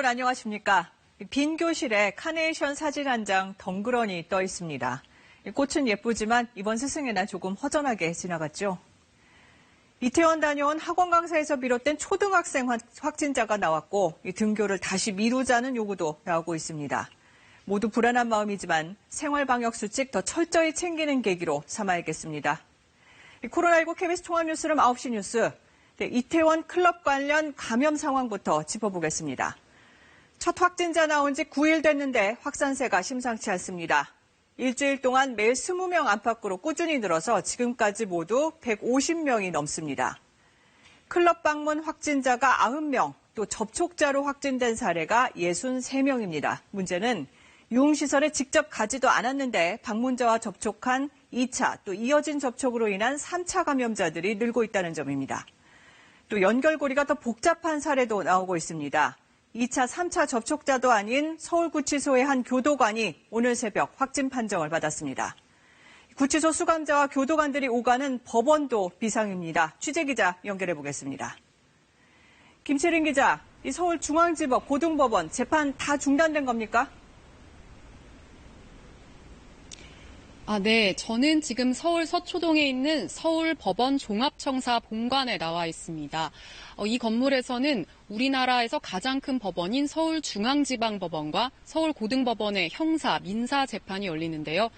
여러분 안녕하십니까? 빈 교실에 카네이션 사진 한 장 덩그러니 떠 있습니다. 꽃은 예쁘지만 이번 스승의 날 조금 허전하게 지나갔죠. 이태원 다녀온 학원 강사에서 비롯된 초등학생 확진자가 나왔고 등교를 다시 미루자는 요구도 나오고 있습니다. 모두 불안한 마음이지만 생활방역수칙 더 철저히 챙기는 계기로 삼아야겠습니다. 코로나19 KBS 종합뉴스룸 9시 뉴스. 이태원 클럽 관련 감염 상황부터 짚어보겠습니다. 첫 확진자 나온 지 9일 됐는데 확산세가 심상치 않습니다. 일주일 동안 매일 20명 안팎으로 꾸준히 늘어서 지금까지 모두 150명이 넘습니다. 클럽 방문 확진자가 90명, 또 접촉자로 확진된 사례가 63명입니다. 문제는 유흥시설에 직접 가지도 않았는데 방문자와 접촉한 2차, 또 이어진 접촉으로 인한 3차 감염자들이 늘고 있다는 점입니다. 또 연결고리가 더 복잡한 사례도 나오고 있습니다. 2차, 3차 접촉자도 아닌 서울구치소의 한 교도관이 오늘 새벽 확진 판정을 받았습니다. 구치소 수감자와 교도관들이 오가는 법원도 비상입니다. 취재기자 연결해 보겠습니다. 김채린 기자, 이 서울중앙지법, 고등법원 재판 다 중단된 겁니까? 네. 저는 지금 서울 서초동에 있는 서울법원 종합청사 본관에 나와 있습니다. 이 건물에서는 우리나라에서 가장 큰 법원인 서울중앙지방법원과 서울고등법원의 형사, 민사 재판이 열리는데요.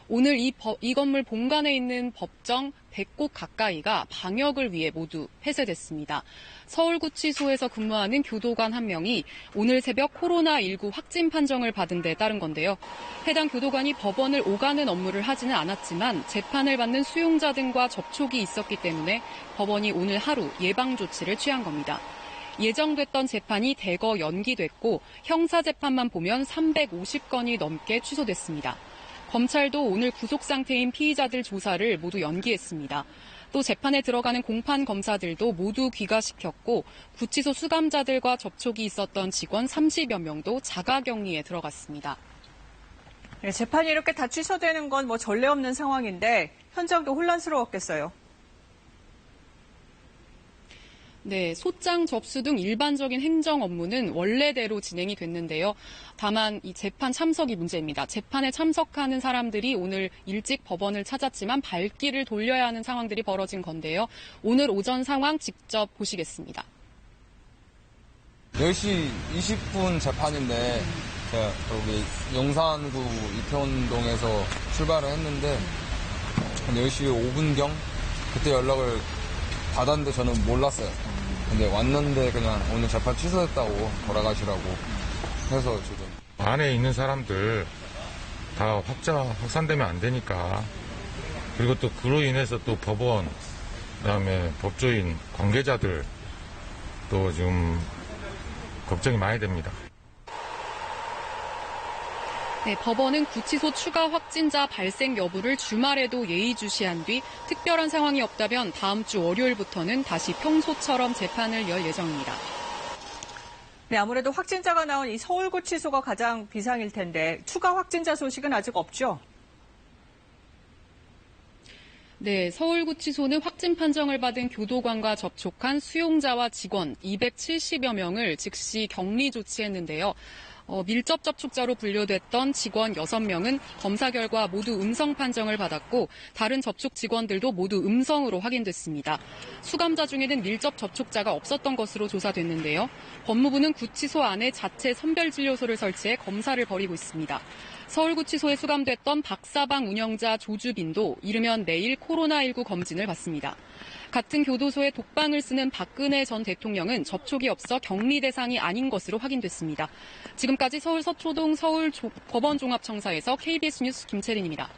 오늘 이 건물 본관에 있는 법정 100곳 가까이가 방역을 위해 모두 폐쇄됐습니다. 서울구치소에서 근무하는 교도관 한 명이 오늘 새벽 코로나19 확진 판정을 받은 데 따른 건데요. 해당 교도관이 법원을 오가는 업무를 하지는 않았지만 재판을 받는 수용자 등과 접촉이 있었기 때문에 법원이 오늘 하루 예방 조치를 취한 겁니다. 예정됐던 재판이 대거 연기됐고 형사재판만 보면 350건이 넘게 취소됐습니다. 검찰도 오늘 구속 상태인 피의자들 조사를 모두 연기했습니다. 또 재판에 들어가는 공판 검사들도 모두 귀가시켰고 구치소 수감자들과 접촉이 있었던 직원 30여 명도 자가격리에 들어갔습니다. 네, 재판이 이렇게 다 취소되는 건 전례 없는 상황인데 현장도 혼란스러웠겠어요. 네, 소장 접수 등 일반적인 행정 업무는 원래대로 진행이 됐는데요. 다만 이 재판 참석이 문제입니다. 재판에 참석하는 사람들이 오늘 일찍 법원을 찾았지만 발길을 돌려야 하는 상황들이 벌어진 건데요. 오늘 오전 상황 직접 보시겠습니다. 10시 20분 재판인데 제가 여기 용산구 이태원동에서 출발을 했는데 한 10시 5분경 그때 연락을 받았는데 저는 몰랐어요. 근데 왔는데 그냥 오늘 재판 취소했다고 돌아가시라고 해서 지금. 안에 있는 사람들 다 확산되면 안 되니까. 그리고 또 그로 인해서 또 법원, 그다음에 법조인 관계자들 또 지금 걱정이 많이 됩니다. 네, 법원은 구치소 추가 확진자 발생 여부를 주말에도 예의주시한 뒤 특별한 상황이 없다면 다음 주 월요일부터는 다시 평소처럼 재판을 열 예정입니다. 네, 아무래도 확진자가 나온 이 서울구치소가 가장 비상일 텐데 추가 확진자 소식은 아직 없죠? 네, 서울구치소는 확진 판정을 받은 교도관과 접촉한 수용자와 직원 270여 명을 즉시 격리 조치했는데요. 밀접 접촉자로 분류됐던 직원 6명은 검사 결과 모두 음성 판정을 받았고 다른 접촉 직원들도 모두 음성으로 확인됐습니다. 수감자 중에는 밀접 접촉자가 없었던 것으로 조사됐는데요. 법무부는 구치소 안에 자체 선별진료소를 설치해 검사를 벌이고 있습니다. 서울구치소에 수감됐던 박사방 운영자 조주빈도 이르면 내일 코로나19 검진을 받습니다. 같은 교도소에 독방을 쓰는 박근혜 전 대통령은 접촉이 없어 격리 대상이 아닌 것으로 확인됐습니다. 지금까지 서울 서초동 서울법원종합청사에서 KBS 뉴스 김채린입니다.